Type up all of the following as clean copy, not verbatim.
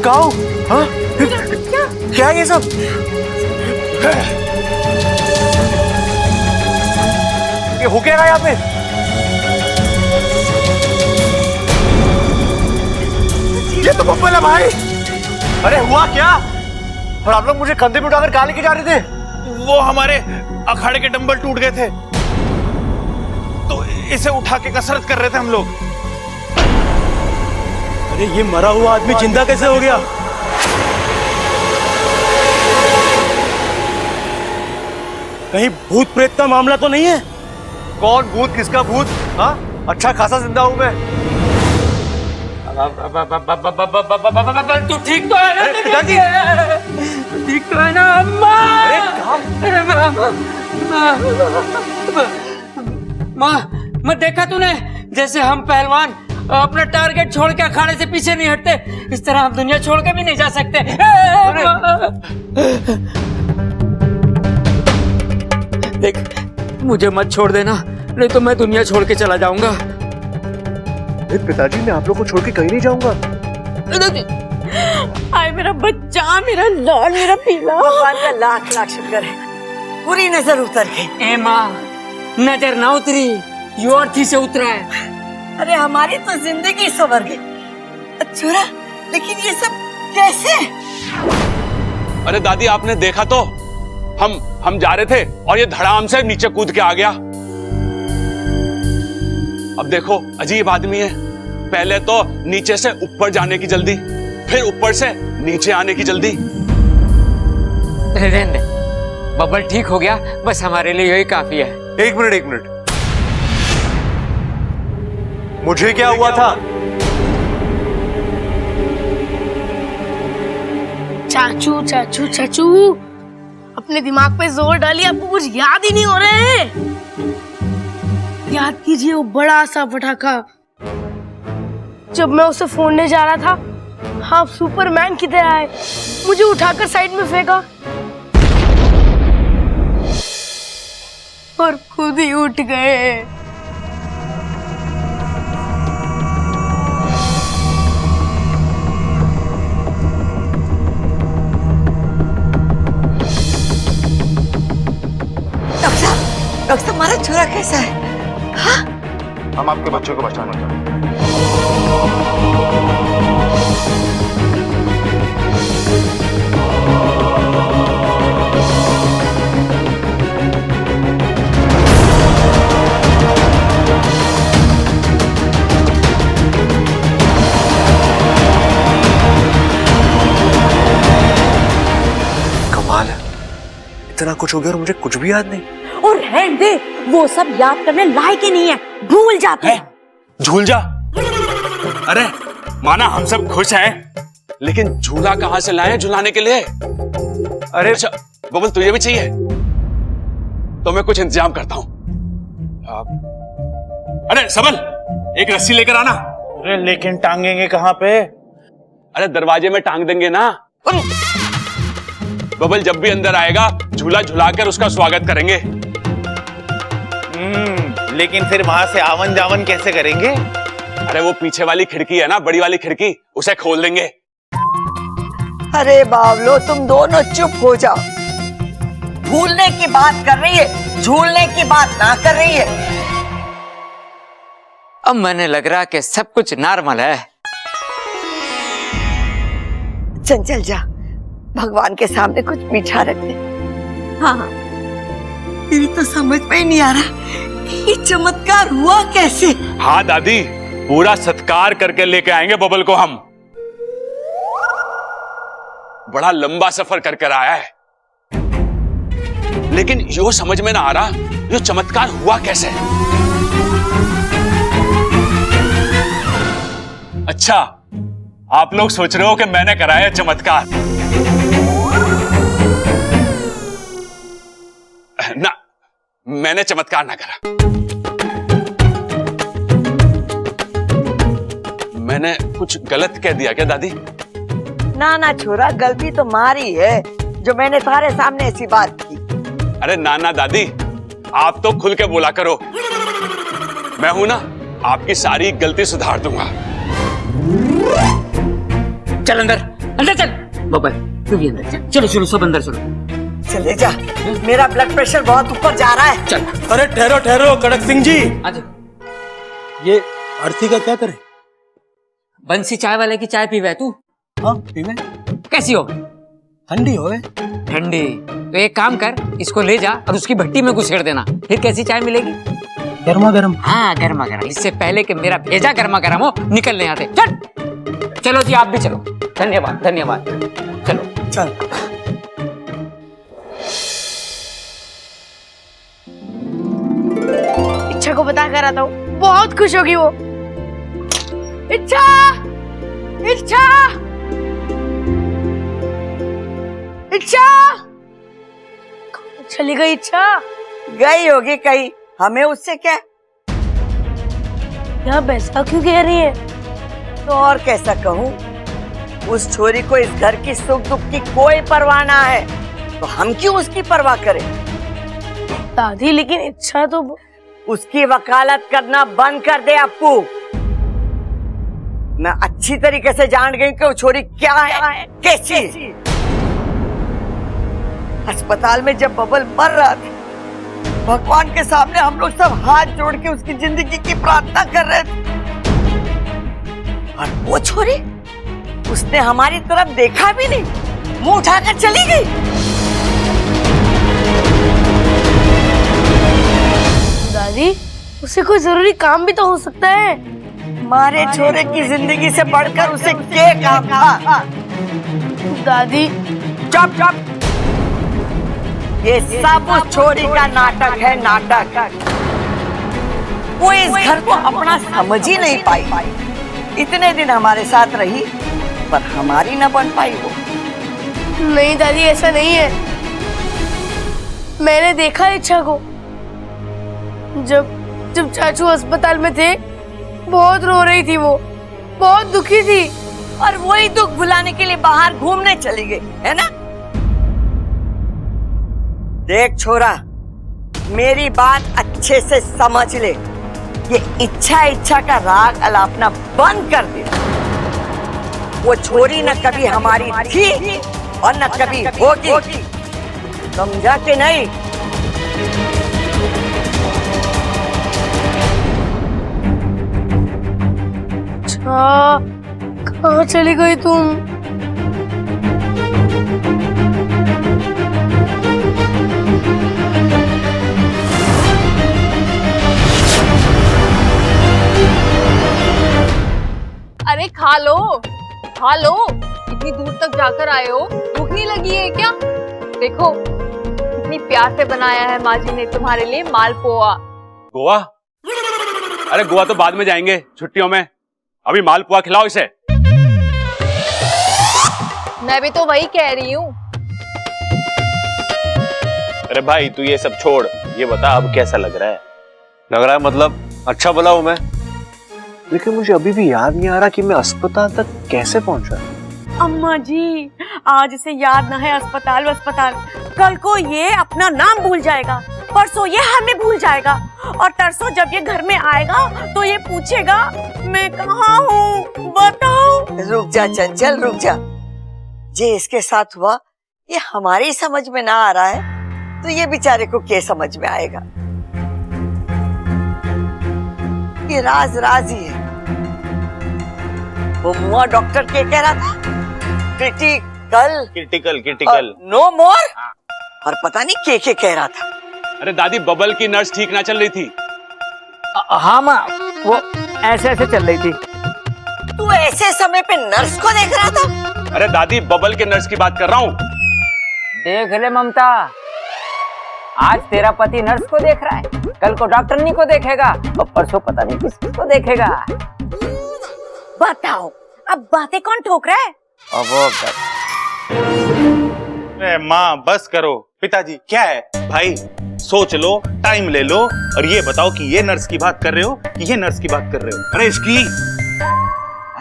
काऊ, हाँ? क्या ये सब? ये हो क्या रहा है यहाँ पे? ये तो बब्बल है भाई। अरे हुआ क्या? और आप लोग मुझे कंधे पे उठाकर कहाँ लेके जा रहे थे? वो हमारे अखाड़े के डंबल टूट गए थे, तो इसे उठा के कसरत कर रहे थे हम लोग। अरे ये मरा हुआ आदमी जिंदा कैसे हो गया? कहीं भूत प्रेत का मामला तो नहीं है? कौन भूत, किसका भूत? हाँ, अच्छा खासा जिंदा हूं मैं। तू ठीक तो है ना? पिताजी, तू ठीक तो है ना? अम्मा! अरे माँ, मैं देखा तूने जैसे हम पहलवान अपना टारगेट छोड़ के अखाड़े से पीछे नहीं हटते, इस तरह हम दुनिया छोड़ के भी नहीं जा सकते। देख, मुझे मत छोड़ देना, नहीं तो मैं दुनिया छोड़ के चला जाऊंगा। पिताजी, मैं आप लोग को छोड़ के कहीं नहीं जाऊंगा। आए मेरा बच्चा, मेरा लाल, मेरा पीला। भगवान का लाख लाख शुक्र है, पूरी नजर उतर गई। ए माँ, नजर ना उतरी, यो अर्थी से उतरा है। अरे हमारी तो जिंदगी संवर गई। छोरा, लेकिन ये सब कैसे? अरे दादी, आपने देखा तो, हम जा रहे थे और ये धड़ाम से नीचे कूद के आ गया। अब देखो, अजीब आदमी है, पहले तो नीचे से ऊपर जाने की जल्दी, फिर ऊपर से नीचे आने की जल्दी। रहने दे, बबल ठीक हो गया, बस हमारे लिए यही काफी है। एक मिनट, मुझे क्या हुआ था? चाचू चाचू चाचू, अपने दिमाग पे जोर डालिए, आपको कुछ याद ही नहीं हो रहे हैं। याद कीजिए वो बड़ा सा पटाखा, जब मैं उसे फोड़ने जा रहा था, आप सुपरमैन की तरह आए, मुझे उठाकर साइड में फेंका और खुद ही उठ गए। डॉक्टर साहब, हमारा छोरा कैसा है? हाँ? हम आपके बच्चे को बचाना चाहते हैं। कमाल है, इतना कुछ हो गया और मुझे कुछ भी याद नहीं। और रहने दे, वो सब याद करने लायक ही नहीं है, भूल जाते हैं। झूल जा। अरे माना हम सब खुश हैं, लेकिन झूला कहां से लाए झुलाने के लिए? अरे अच्छा बबल, तुझे भी चाहिए तो मैं कुछ इंतजाम करता हूं। अरे सबल, एक रस्सी लेकर आना। अरे लेकिन टांगेंगे कहाँ पे? अरे दरवाजे में टांग देंगे ना। बबल जब भी अंदर आएगा, झूला झुलाकर उसका स्वागत करेंगे। लेकिन फिर वहां से आवन जावन कैसे करेंगे? अरे वो पीछे वाली खिड़की है ना, बड़ी वाली खिड़की, उसे खोल देंगे। अरे बावलो, तुम दोनों चुप हो जाओ। भूलने की बात कर रही है, झूलने की बात ना कर रही है। अब मैंने लग रहा कि सब कुछ नॉर्मल है। चंचल जा, भगवान के सामने कुछ मीठा रख दे। हाँ, मेरी तो समझ में ही नहीं आ रहा ये चमत्कार हुआ कैसे। हाँ दादी, पूरा सत्कार करके लेके आएंगे बबल को हम। बड़ा लंबा सफर कर कर आया है, लेकिन यो समझ में ना आ रहा यो चमत्कार हुआ कैसे। अच्छा, आप लोग सोच रहे हो कि मैंने कराया चमत्कार? ना, मैंने चमत्कार ना करा। मैंने कुछ गलत कह दिया क्या दादी? ना ना छोरा, गलती तो मारी है जो मैंने तुम्हारे सामने ऐसी बात की। अरे ना दादी, आप तो खुल के बोला करो। मैं हूं ना, आपकी सारी गलती सुधार दूंगा। चल अंदर, अंदर चल बबल, तू भी अंदर चल। चलो चलो सब अंदर चलो। चले जा, मेरा ब्लड प्रेशर बहुत ऊपर जा रहा है। चल अरे ठहरो ठहरो कड़क सिंह जी, आजा। ये आरती का क्या करे? बंसी चाय वाले की चाय पीवे तू? हाँ पीवे। कैसी हो? ठंडी होए। ठंडी? तो एक काम कर, इसको ले जा और उसकी भट्टी में घुसेड़ देना, फिर कैसी चाय मिलेगी? गर्मा गर्म। हाँ गर्मा गर्म, इससे पहले कि मेरा भेजा गर्मा गर्म हो निकलने आते। चल चलो जी, आप भी चलो। धन्यवाद धन्यवाद, चलो चल। इच्छा को बता कर आता हूँ, बहुत खुश होगी वो। इच्छा, इच्छा, इच्छा, कहाँ चली गई इच्छा? गई होगी कहीं, हमें उससे क्या? क्या ऐसा क्यों कह रही है? तो और कैसा कहूँ, उस छोरी को इस घर की सुख दुख की कोई परवाह ना है, तो हम क्यों उसकी परवाह करें? दादी लेकिन इच्छा तो उसकी वकालत करना बंद कर दे अप्पू। मैं अच्छी तरीके से जान गई कि वो छोरी क्या है, कैसी है। अस्पताल में जब बबल मर रहा था, भगवान के सामने हम लोग सब हाथ जोड़ के उसकी जिंदगी की प्रार्थना कर रहे थे, और वो छोरी, उसने हमारी तरफ देखा भी नहीं, मुंह उठाकर चली गई। दादी उसे कोई जरूरी काम भी तो हो सकता है। हमारे छोरे की जिंदगी से बढ़कर उसे क्या काम था? दादी चुप चुप, ये सब उस छोरी का नाटक है, नाटक। वो इस घर को अपना समझ ही नहीं पाई। इतने दिन हमारे साथ रही, पर हमारी न बन पाई वो। नहीं दादी ऐसा नहीं है, मैंने देखा इच्छा को। जब जब चाचू अस्पताल में थे, बहुत रो रही थी वो, बहुत दुखी थी। और वही दुख भुलाने के लिए बाहर घूमने चली गई, है ना? देख छोरा, मेरी बात अच्छे से समझ ले, ये इच्छा का राग अलापना बंद कर दे। वो छोरी न कभी हमारी थी और न कभी होगी, समझा कि नहीं? अच्छा, कहाँ चली गई तुम? अरे खा लो, खा लो, इतनी दूर तक जाकर आए हो, भूख नहीं लगी है क्या? देखो कितनी प्यार से बनाया है माँ जी ने तुम्हारे लिए मालपुआ। गोवा? अरे गोवा तो बाद में जाएंगे छुट्टियों में, अभी मालपुआ खिलाओ इसे। मैं भी तो वही कह रही हूँ। अरे भाई तू ये सब छोड़, ये बता अब कैसा लग रहा है? लग रहा है मतलब अच्छा भला हूं मैं, लेकिन मुझे अभी भी याद नहीं आ रहा कि मैं अस्पताल तक कैसे पहुंचा। अम्मा जी, आज इसे याद ना है अस्पताल अस्पताल, कल को ये अपना नाम भूल जाएगा, परसों ये हमें भूल जाएगा, और तरसों जब ये घर में आएगा तो ये पूछेगा मैं कहाँ हूँ, बताओ। रुक जा चंचल, रुक जा। जे इसके साथ हुआ ये हमारी समझ में ना आ रहा है, तो ये बेचारे को क्या समझ में आएगा? ये राज राज ही है। वो मुआ डॉक्टर क्या कह रहा था? क्रिटिकल क्रिटिकल क्रिटिकल नो मोर, और पता नहीं क्या कह रहा था। अरे दादी, बबल की नर्स ठीक ना चल रही थी। हाँ माँ, वो ऐसे ऐसे चल रही थी। तू ऐसे समय पे नर्स को देख रहा था? अरे दादी, बबल के नर्स की बात कर रहा हूँ। देख ले ममता, आज तेरा पति नर्स को देख रहा है, कल को डॉक्टरनी को देखेगा, और परसों पता नहीं किसको देखेगा। बताओ अब बातें कौन ठोक रहा है? अरे माँ बस करो। पिताजी क्या है? भाई सोच लो, टाइम ले लो, और ये बताओ कि ये नर्स की बात कर रहे हो कि ये नर्स की बात कर रहे हो? अरे इसकी,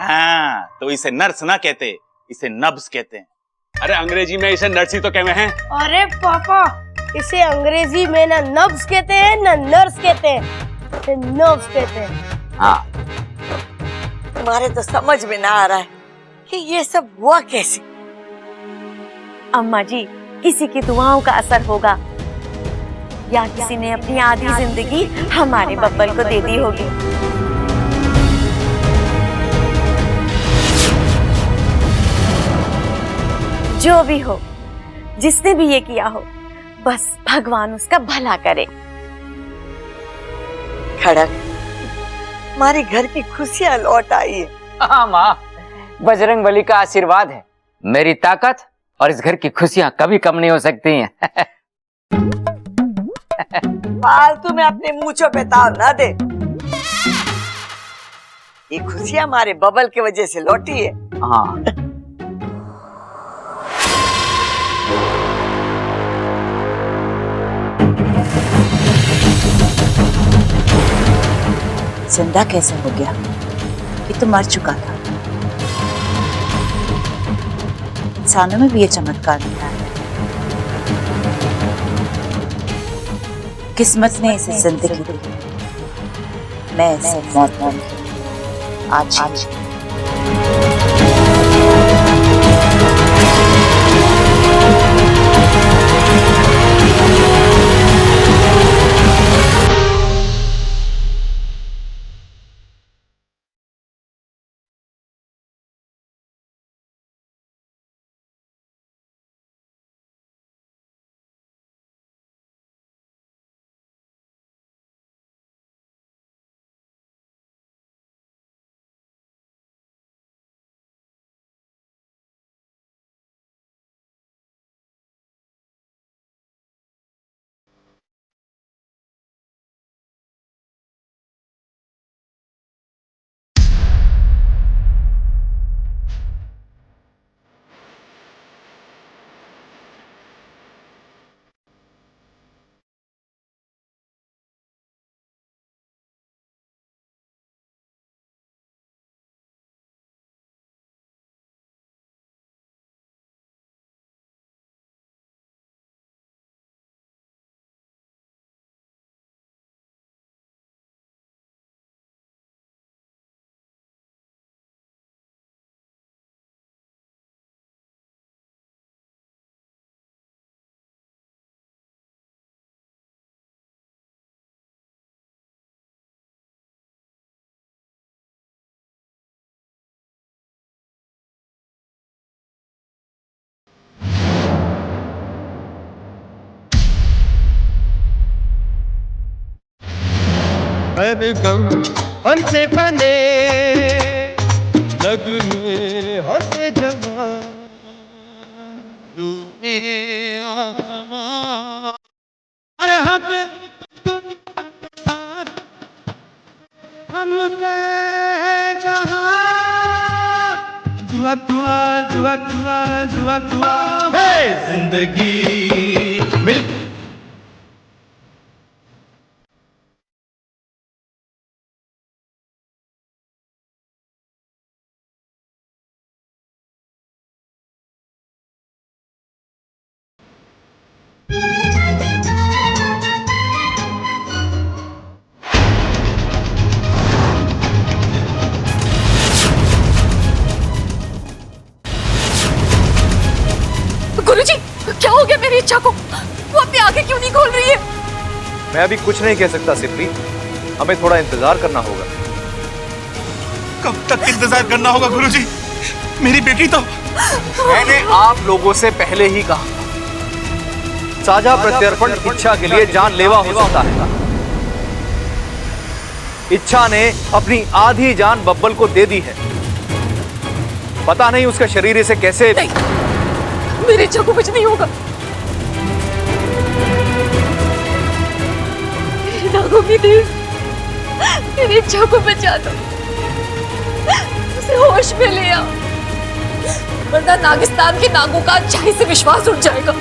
हाँ तो इसे नर्स ना कहते, इसे नब्ज कहते हैं। अरे अंग्रेजी में इसे नर्सी तो कहते हैं। अरे पापा, इसे अंग्रेजी में ना नब्ज कहते हैं ना नर्स कहते हैं, इसे नर्व्स कहते हैं। तुम्हारे तो समझ में ना आ रहा है कि ये सब हुआ कैसे। अम्मा जी, किसी की दुआओं का असर होगा या किसी ने अपनी आधी जिंदगी हमारे बब्बल को दे दी होगी। जो भी हो, जिसने भी ये किया हो, बस भगवान उसका भला करे। खड़क, हमारे घर की खुशियां लौट आई है। हाँ माँ, बजरंग बली का आशीर्वाद है। मेरी ताकत और इस घर की खुशियां कभी कम नहीं हो सकती हैं। फालतू में अपने मूंछों पे ताव ना दे। ये खुशियां हमारे बबल की वजह से लौटी है। हाँ। जिंदा कैसे हो गया? ये तो मर चुका था। इंसानों में भी ये चमत्कार होता है। किस्मत ने इसे जिंदगी दी, मैं इसे मौत दी। आज हमसे बने लगने होते जवान अरे हम दुआ दुआ दुआ दुआ दुआ दुआ जिंदगी मिल गुरुजी, क्या हो गया मेरी इच्छा को? वो अपनी आंखें क्यों नहीं खोल रही है? मैं अभी कुछ नहीं कह सकता सिप्री, हमें थोड़ा इंतजार करना होगा। कब तक इंतजार करना होगा गुरुजी? मेरी बेटी तो मैंने आप लोगों से पहले ही कहा, साझा प्रत्यर्पण इच्छा के लिए जानलेवा हो सकता है। इच्छा ने अपनी आधी जान बब्बल को दे दी है। पता नहीं उसका शरीर इसे कैसे मेरी इच्छा को कुछ नहीं होगा। नागों की देव, मेरी इच्छा को बचा दो, उसे होश में ले आओ, वरना नागिस्तान के नागों का अच्छाई से विश्वास उठ जाएगा।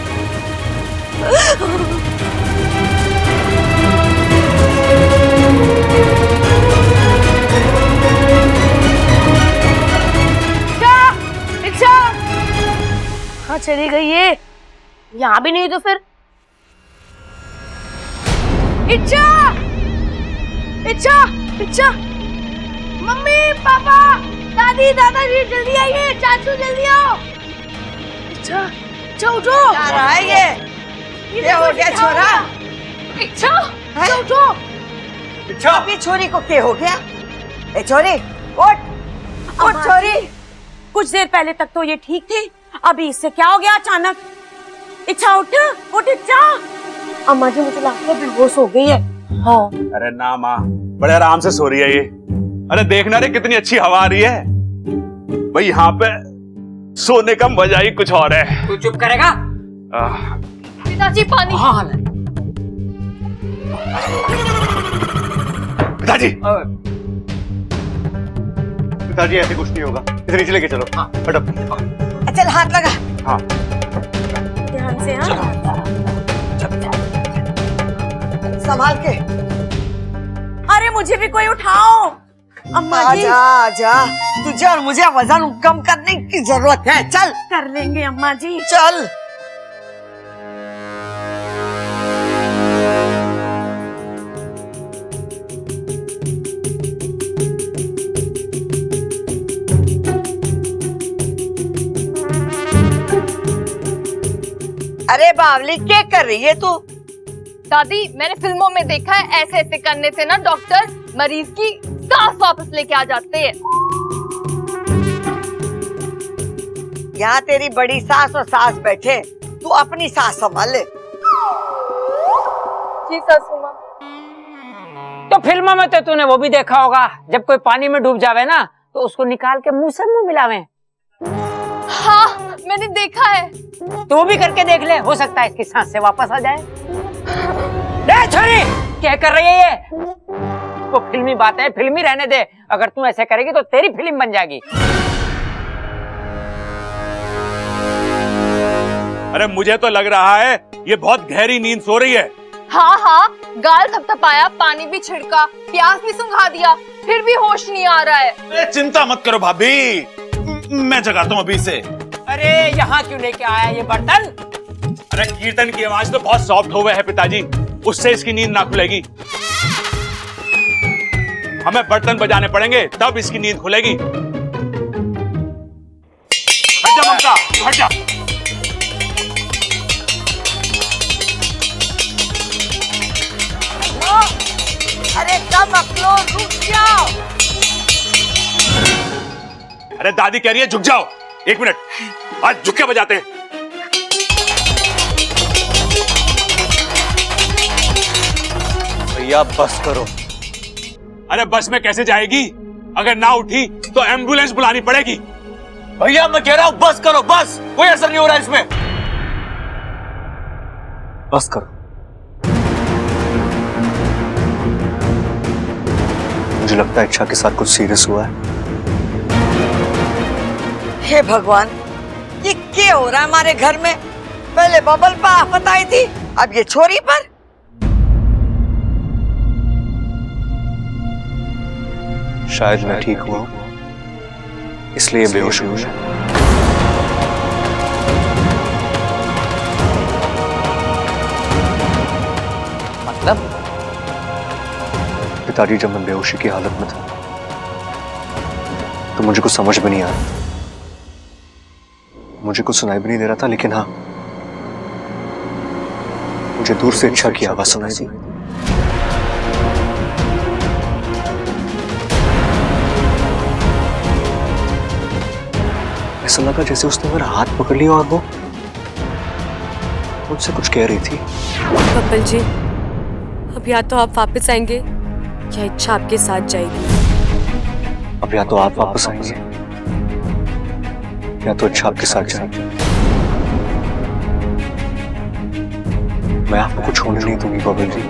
कहाँ चली गई ये? यहाँ भी नहीं तो फिर इच्छा, इच्छा, इच्छा, मम्मी, पापा, दादी, दादाजी, जल्दी आइए, चाचू जल्दी आओ। इच्छा, इच्छा उठो। क्या रहा है ये? क्या हो गया छोरा? इच्छा हैं? उठो। इच्छा अभी छोरी को क्या हो गया? ए छोरी उठ, उठ छोरी। कुछ देर पहले तक तो ये ठीक थी, अभी इससे क्या हो गया अचानक? इच्छा उठ, उठ इच्छा। अम्मा जी मुझे लगता है बेहोश हो गई है। हाँ। अरे ना माँ, बड़े आराम से सो रही है ये। अरे देखना रे कितनी अच्छी हवा आ रही है भाई, यहाँ पे सोने का मजा ही कुछ और है। तू चुप करेगा? पिताजी पानी। हाँ पिताजी पिताजी ऐसे कुछ नहीं होगा, इसे नीचे लेके चलो। हाँ फटअप। चल हाथ लगा। हाँ ध्यान से। हाँ संभाल के। अरे मुझे भी कोई उठाओ। अम्मा जी आजा आजा, तुझे और मुझे वजन कम करने की जरूरत है। चल कर लेंगे अम्मा जी। चल। अरे बावली क्या कर रही है तू? दादी मैंने फिल्मों में देखा है ऐसे ऐसे करने से ना डॉक्टर मरीज की सांस वापस लेके आ जाते हैं। यहाँ तेरी बड़ी सास और सास बैठे, तू अपनी सास संभाल ले। जी सासू माँ। तो फिल्मों में तो तूने वो भी देखा होगा, जब कोई पानी में डूब जावे ना तो उसको निकाल के मुंह से मुंह मिलावे। हाँ मैंने देखा है। तो वो भी करके देख ले, हो सकता है इसकी सांस से वापस आ जाए। छोरी क्या कर रही है ये? वो फिल्मी बात है, फिल्मी रहने दे। अगर तू ऐसे करेगी तो तेरी फिल्म बन जाएगी। अरे मुझे तो लग रहा है ये बहुत गहरी नींद सो रही है। हाँ हाँ, गाल थपथपाया, पानी भी छिड़का, प्यास भी सुंघा दिया, फिर भी होश नहीं आ रहा है। अरे चिंता मत करो भाभी, मैं जगाता हूँ अभी से। अरे यहाँ क्यों लेके आया ये बर्तन? अरे कीर्तन की आवाज तो बहुत सॉफ्ट हो गए है पिताजी, उससे इसकी नींद ना खुलेगी। हमें बर्तन बजाने पड़ेंगे तब इसकी नींद खुलेगी। हट जा ममता, हट जा। अरे कब अकलो, रुक जाओ। अरे दादी कह रही है झुक जाओ। एक मिनट, आज झुक के बजाते हैं। भैया बस करो। अरे बस में कैसे जाएगी? अगर ना उठी तो एम्बुलेंस बुलानी पड़ेगी। भैया मैं कह रहा हूँ बस करो, बस कोई असर नहीं हो रहा है इसमें। बस करो। मुझे लगता है इच्छा के साथ कुछ सीरियस हुआ है। हे भगवान, ये क्या हो रहा है हमारे घर में? पहले बबल पर आफत आई थी, अब ये छोरी पर। शायद मैं ठीक हुआ, इसलिए बेहोश हूं। मतलब? पिताजी जब मैं बेहोशी की हालत में था तो मुझे कुछ समझ में नहीं आ रहा, मुझे कुछ सुनाई भी नहीं दे रहा था, लेकिन हाँ मुझे दूर से इच्छा की आवाज सुनाई दी। ऐसा लगा जैसे उसने मेरा हाथ पकड़ लिया और वो मुझसे कुछ कह रही थी। कपिल जी, अब या तो आप वापस आएंगे या इच्छा आपके साथ जाएगी। अब या तो आप वापस आएंगे या तो इच्छा आपके साथ जाएगी। मैं आपको छोड़ने नहीं दूंगी बबल जी।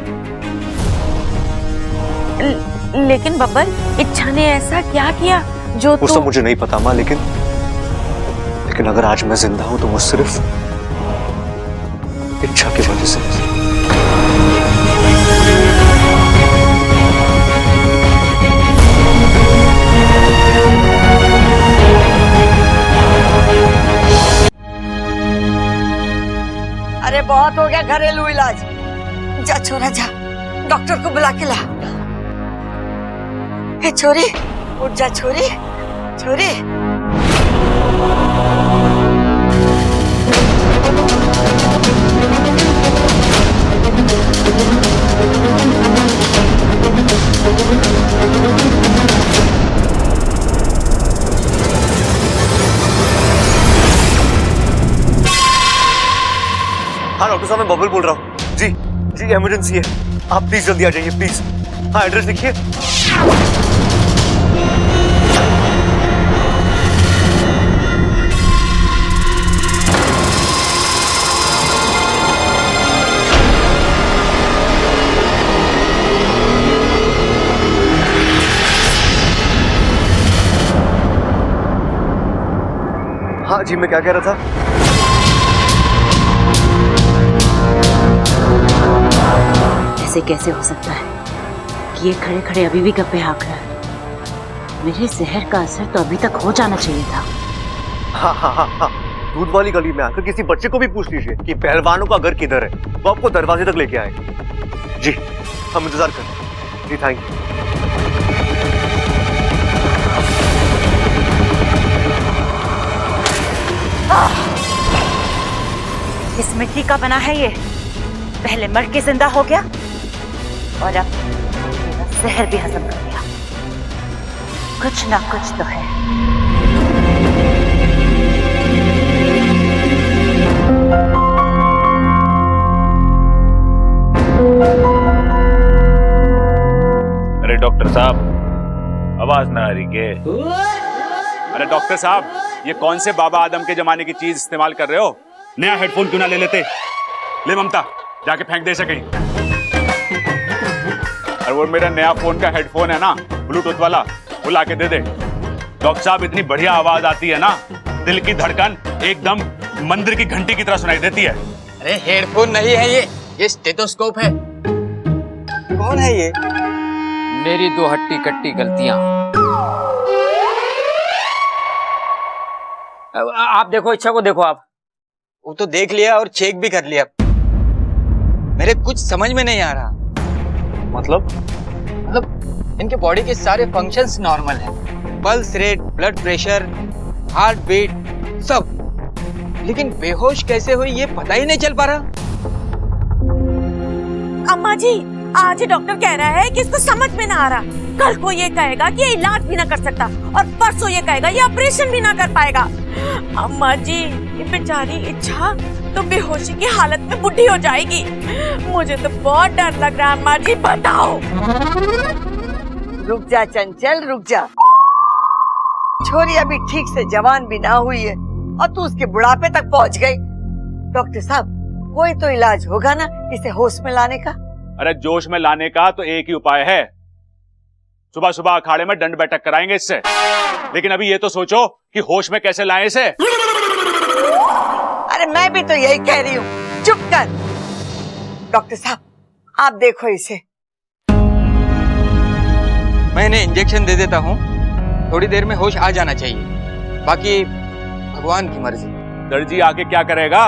लेकिन बब्बल, इच्छा ने ऐसा क्या किया जो वो सब मुझे नहीं पता माँ, लेकिन अगर आज मैं जिंदा हूं तो वो सिर्फ इच्छा की वजह से। अरे बहुत हो गया घरेलू इलाज। जा छोरा जा, डॉक्टर को बुला के ला। हे छोरी, उठ जा छोरी, छोरी। साहब मैं बबल बोल रहा हूँ। जी जी इमरजेंसी है, आप प्लीज जल्दी आ जाइए प्लीज। हाँ एड्रेस लिखिए। हाँ जी मैं क्या कह रहा था? ऐसे कैसे हो सकता है कि ये खड़े खड़े अभी भी गप्पे हाँक रहा है? मेरे जहर का असर तो अभी तक हो जाना चाहिए था। हाँ हाँ हाँ हाँ, दूध वाली गली में आकर किसी बच्चे को भी पूछ लीजिए कि पहलवानों का घर किधर है, वो आपको दरवाजे तक लेके आएगा। जी हम इंतजार कर रहे हैं। जी थैंक यू। इस मिट्टी का बना है ये, पहले मर के जिंदा हो गया और अब मेरा जहर भी हजम कर लिया। कुछ ना कुछ तो है। अरे डॉक्टर साहब आवाज ना आ रही के? अरे डॉक्टर साहब ये कौन से बाबा आदम के जमाने की चीज इस्तेमाल कर रहे हो? नया हेडफोन क्यों ना ले लेते? ले ममता जाके फेंक दे सके। और वो मेरा नया फोन का हेडफोन है ना ब्लूटूथ वाला, वो लाके दे दे। डॉक्टर साहब इतनी बढ़िया आवाज आती है ना, दिल की धड़कन एकदम मंदिर की घंटी की तरह सुनाई देती है। अरे हेडफोन नहीं है ये स्टेथोस्कोप है। कौन है ये? मेरी दो हट्टी कट्टी गलतियां। आप देखो, इच्छा को देखो आप। वो तो देख लिया और चेक भी कर लिया, मेरे कुछ समझ में नहीं आ रहा। मतलब इनके बॉडी के सारे फंक्शंस नॉर्मल हैं, pulse rate, blood pressure, heart beat सब, लेकिन बेहोश कैसे हुई ये पता ही नहीं चल पा रहा। अम्मा जी आज डॉक्टर कह रहा है कि इसको समझ में ना आ रहा, कल को ये कहेगा कि ये इलाज भी ना कर सकता और परसों ये कहेगा ये ऑपरेशन भी ना कर पाएगा। अम्मा जी ये बेचारी इच्छा तो बेहोशी की हालत में बुढ़ी हो जाएगी। मुझे तो बहुत डर लग रहा है अम्मा जी, बताओ। रुक जा चंचल रुक जा, छोरी अभी ठीक से जवान भी ना हुई है और तू उसके बुढ़ापे तक पहुंच गई। डॉक्टर साहब कोई तो इलाज होगा ना इसे होश में लाने का? अरे जोश में लाने का तो एक ही उपाय है, सुबह सुबह अखाड़े में दंड बैठक कराएंगे इससे। लेकिन अभी ये तो सोचो कि होश में कैसे लाएं इसे। अरे मैं भी तो यही कह रही हूँ, चुप कर। डॉक्टर साहब आप देखो इसे। मैं इन्हें इंजेक्शन दे देता हूँ, थोड़ी देर में होश आ जाना चाहिए, बाकी भगवान की मर्जी। दर्जी आके क्या करेगा?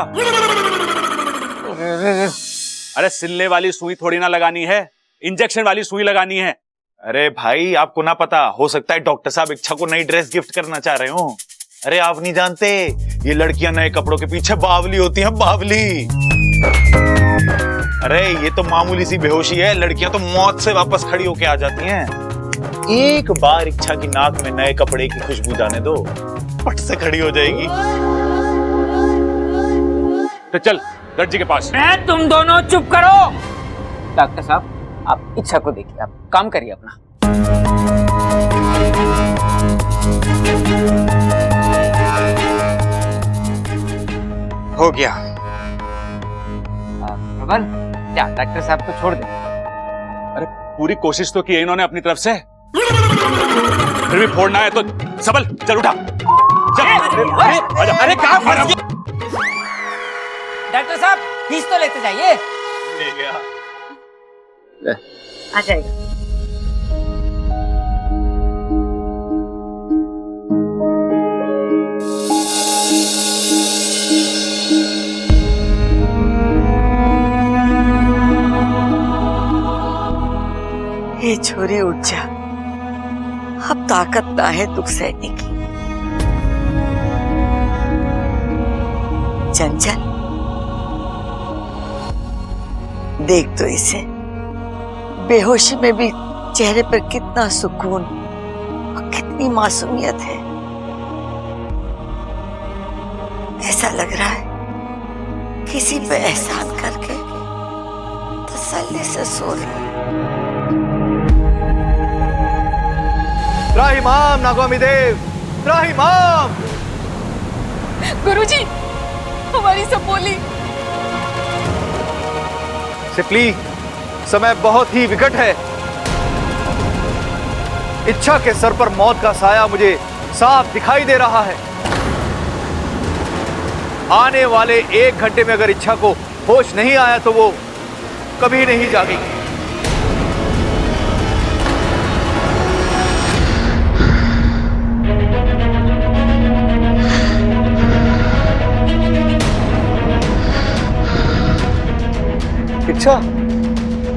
अरे सिलने वाली सुई थोड़ी ना लगानी है, इंजेक्शन वाली सुई लगानी है। अरे भाई आपको ना पता, हो सकता है डॉक्टर साहब इच्छा को नई ड्रेस गिफ्ट करना चाह रहे हो। अरे आप नहीं जानते, ये लड़कियां नए कपड़ों के पीछे बावली होती हैं, बावली। अरे ये तो मामूली सी बेहोशी है, लड़कियां तो मौत से वापस खड़ी होके आ जाती हैं। एक बार इच्छा की नाक में नए कपड़े की खुशबू जाने दो, पट से खड़ी हो जाएगी। तो चल दर्जी के पास। तुम दोनों चुप करो। डॉक्टर साहब आप इच्छा को देखिए, आप काम करिए अपना। हो गया। प्रबल क्या डॉक्टर साहब को छोड़ दे। अरे पूरी कोशिश तो की है इन्होंने अपनी तरफ से, फिर भी फोड़ना है तो सबल चल उठा चल। अरे कहाँ फंस गया? डॉक्टर साहब फीस तो लेते जाइए। ले गया। आ जाएगा। ये छोरी उठ जा, अब ताकत ना है दुख सहने की। चंचल देख तो इसे, बेहोशी में भी चेहरे पर कितना सुकून और कितनी मासूमियत है। ऐसा लग रहा है किसी पे एहसान करके तसल्ली से सो ले। त्राहिमाम नागवामी देव, त्राहिमाम। गुरुजी, हमारी सब बोली। सिपली, समय बहुत ही विकट है। इच्छा के सर पर मौत का साया मुझे साफ दिखाई दे रहा है। आने वाले 1 घंटे में अगर इच्छा को होश नहीं आया तो वो कभी नहीं जागेगी। इच्छा,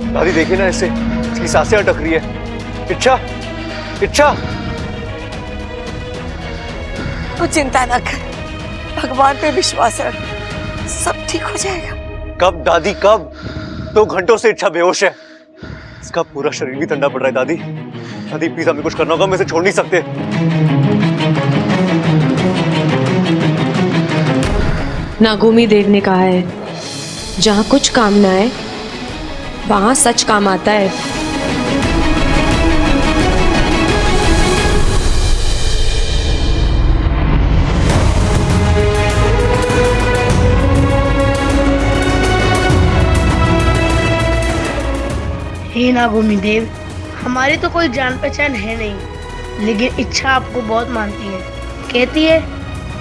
दादी देखिए ना, ऐसे इसकी सांसें अटक रही है। इच्छा, इच्छा। तू चिंता ना कर, भगवान पे विश्वास रख, सब ठीक हो जाएगा। कब दादी, कब? 2 घंटों से इच्छा बेहोश है। इसका पूरा शरीर भी ठंडा पड़ रहा है। दादी, दादी प्लीज हमें कुछ करना होगा, हम इसे छोड़ नहीं सकते। नागोमी देव ने कहा है, जहाँ कुछ काम न आए वहाँ सच काम आता है। हे नागोमी देव, हमारी तो कोई जान पहचान है नहीं, लेकिन इच्छा आपको बहुत मानती है। कहती है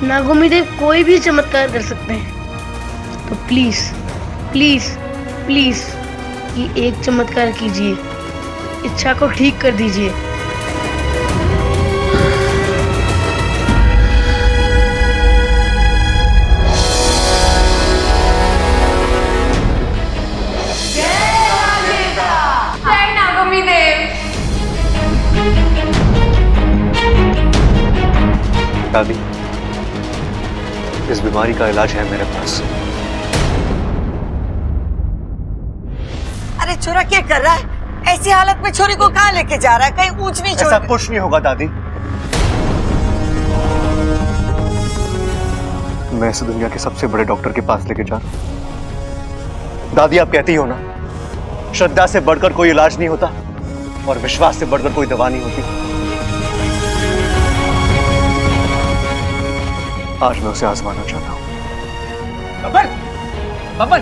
नागोमी देव कोई भी चमत्कार कर सकते हैं। तो प्लीज प्लीज प्लीज ये एक चमत्कार कीजिए, इच्छा को ठीक कर दीजिए। जय नागोमी देव। दादी, इस बीमारी का इलाज है मेरे पास। अरे छोरा क्या कर रहा है? ऐसी हालत में छोरी को कहाँ लेके जा रहा है? कहीं ऊंच नीच ऐसा कुछ नहीं होगा दादी। मैं इसे दुनिया के सबसे बड़े डॉक्टर के पास लेके जा रहा हूं। दादी, आप कहती हो ना, श्रद्धा से बढ़कर कोई इलाज नहीं होता और विश्वास से बढ़कर कोई दवा नहीं होती। आज मैं उसे आजमाना चाहता हूं। बबन, बबन,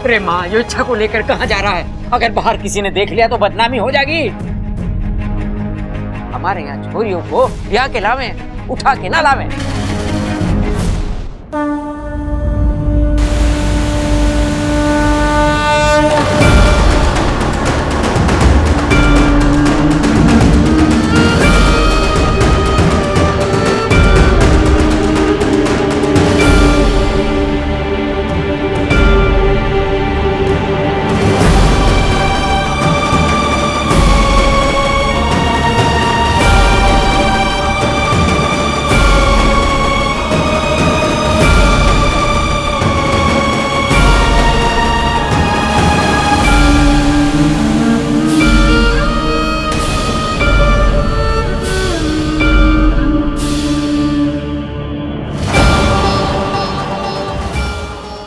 अरे माँ, ये इच्छा को लेकर कहाँ जा रहा है? अगर बाहर किसी ने देख लिया तो बदनामी हो जाएगी। हमारे यहाँ छोरियों को ब्याह के लावे, उठा के ना लावे।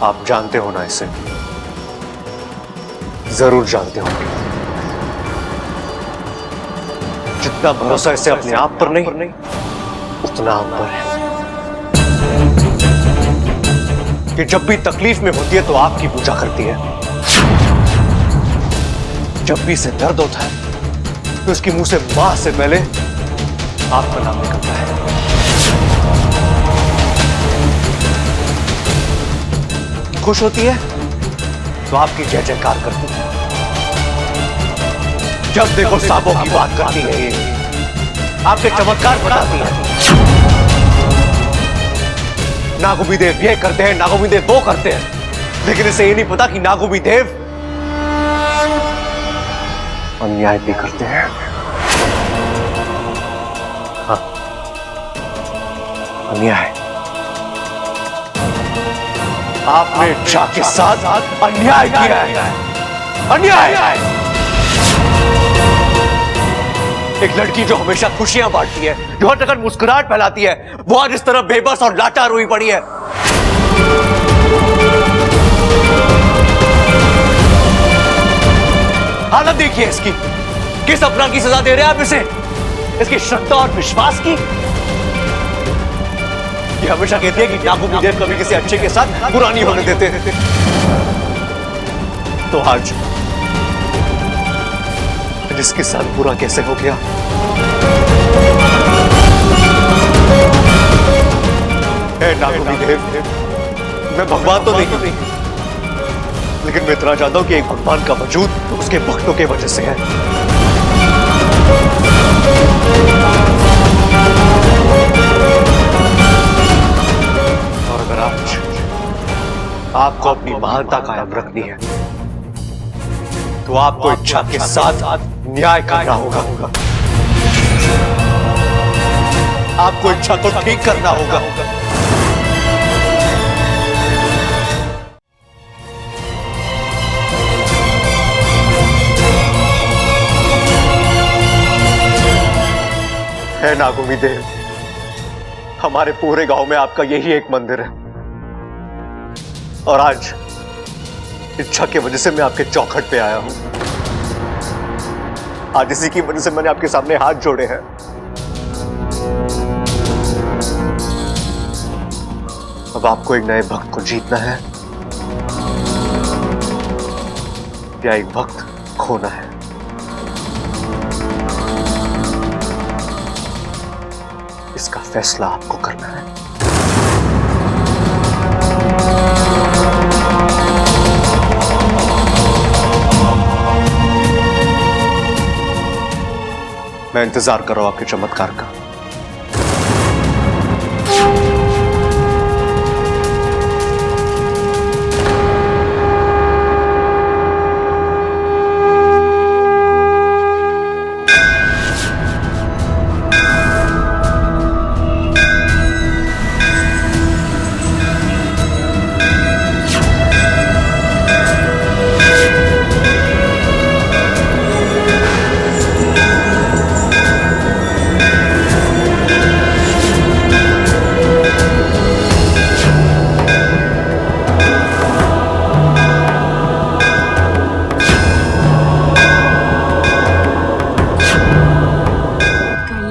आप जानते हो ना इसे, जरूर जानते होंगे। जितना भरोसा इसे अपने आप पर नहीं, उतना हम पर है। कि जब भी तकलीफ में होती है तो आपकी पूजा करती है, जब भी इसे दर्द होता है तो इसके मुंह से मां से पहले आपका नाम निकलता है। खुश होती है तो आपकी जय जयकार करती है। जब देखो सांपों की बात करती है, आपके चमत्कार बताती है। नागोमी देव ये करते हैं, नागोमी देव वो करते हैं, लेकिन इसे ये नहीं पता कि नागोमी देव अन्याय भी करते हैं। हाँ, अन्याय। आपने इच्छा के साथ अन्याय किया है, अन्याय। एक लड़की जो हमेशा खुशियां बांटती है, जो हर जगह मुस्कुराहट फैलाती है, वो आज इस तरह बेबस और लाचार हुई पड़ी है। हालत देखिए इसकी, किस अपराध की सजा दे रहे हैं आप इसे? इसकी श्रद्धा और विश्वास की। ये हमेशा कहती है कि नागोमीदेव कभी किसी अच्छे के साथ बुरा नहीं होने देते। तो आज जिसके साथ बुरा कैसे हो गया? हे नागोमीदेव, मैं भगवान तो नहीं, लेकिन मैं इतना जानता हूं कि एक भगवान का वजूद उसके भक्तों के वजह से है। और अगर आपको अपनी महानता कायम रखनी है तो आपको इच्छा के साथ न्याय करना होगा। आपको इच्छा को ठीक करना होगा। है नागोमीदेव, हमारे पूरे गांव में आपका यही एक मंदिर है और आज इच्छा की वजह से मैं आपके चौखट पे आया हूं। आज इसी की वजह से मैंने आपके सामने हाथ जोड़े हैं। अब आपको एक नए भक्त को जीतना है या एक भक्त खोना है। इसका फैसला आपको करना है। मैं इंतजार कर रहा हूं आपके चमत्कार का।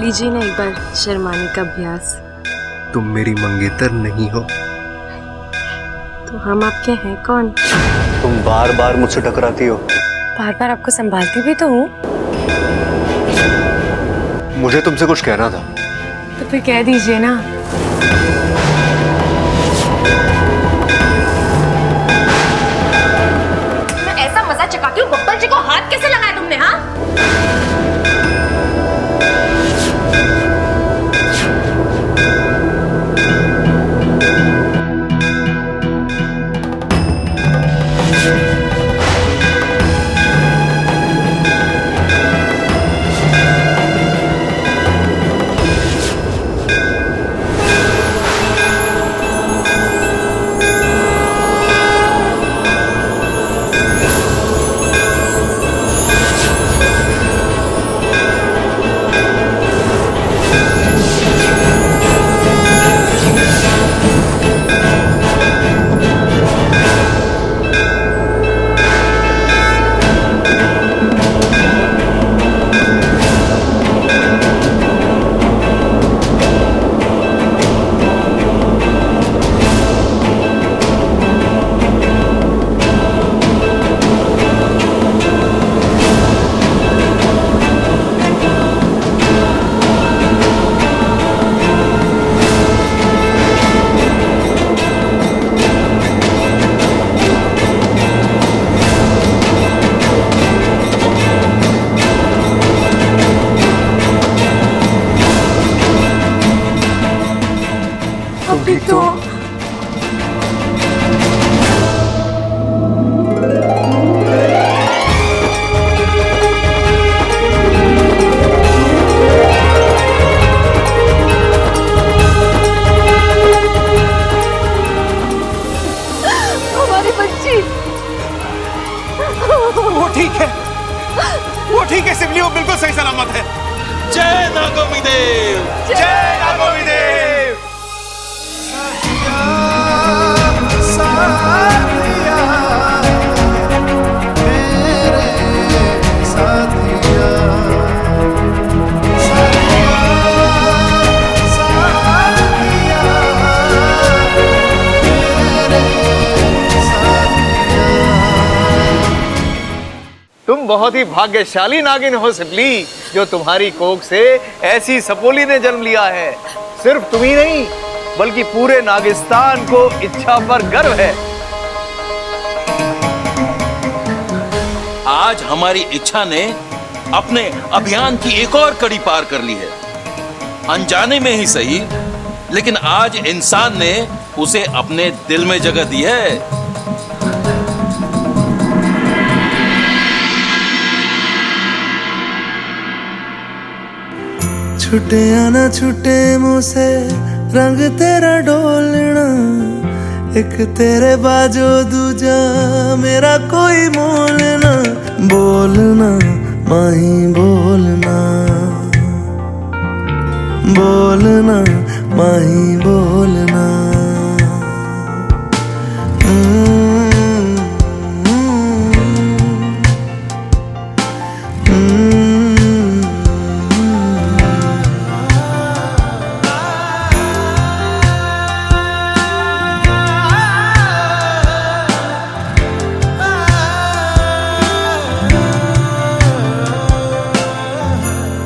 लीजिए ना एक बार शर्माने का अभ्यास। तुम मेरी मंगेतर नहीं हो तो हम आपके हैं कौन? तुम बार बार मुझसे टकराती हो। बार बार आपको संभालती भी तो हूँ। मुझे तुमसे कुछ कहना था। तो फिर कह दीजिए ना। मैं ऐसा मजा चकाती हूँ, बब्बल जी को हाथ कैसे लगाया तुमने? हाँ, अभी तो हमारी बच्ची। वो ठीक है, वो ठीक है सिमली, वो बिल्कुल सही सलामत है। जय नागोमीदेव, जय नागोमीदेव। साथिया बहुत ही भाग्यशाली नागिन हो सिबली, जो तुम्हारी कोख से ऐसी सपोली ने जन्म लिया है। सिर्फ तुम ही नहीं बल्कि पूरे नागिस्तान को इच्छा पर गर्व है। आज हमारी इच्छा ने अपने अभियान की एक और कड़ी पार कर ली है। अनजाने में ही सही, लेकिन आज इंसान ने उसे अपने दिल में जगह दी है। छुटे या ना छुटे मुँह से रंग तेरा डोलना, एक तेरे बाजो दूजा मेरा कोई मोल ना। बोलना माही बोलना, बोलना माही बोलना।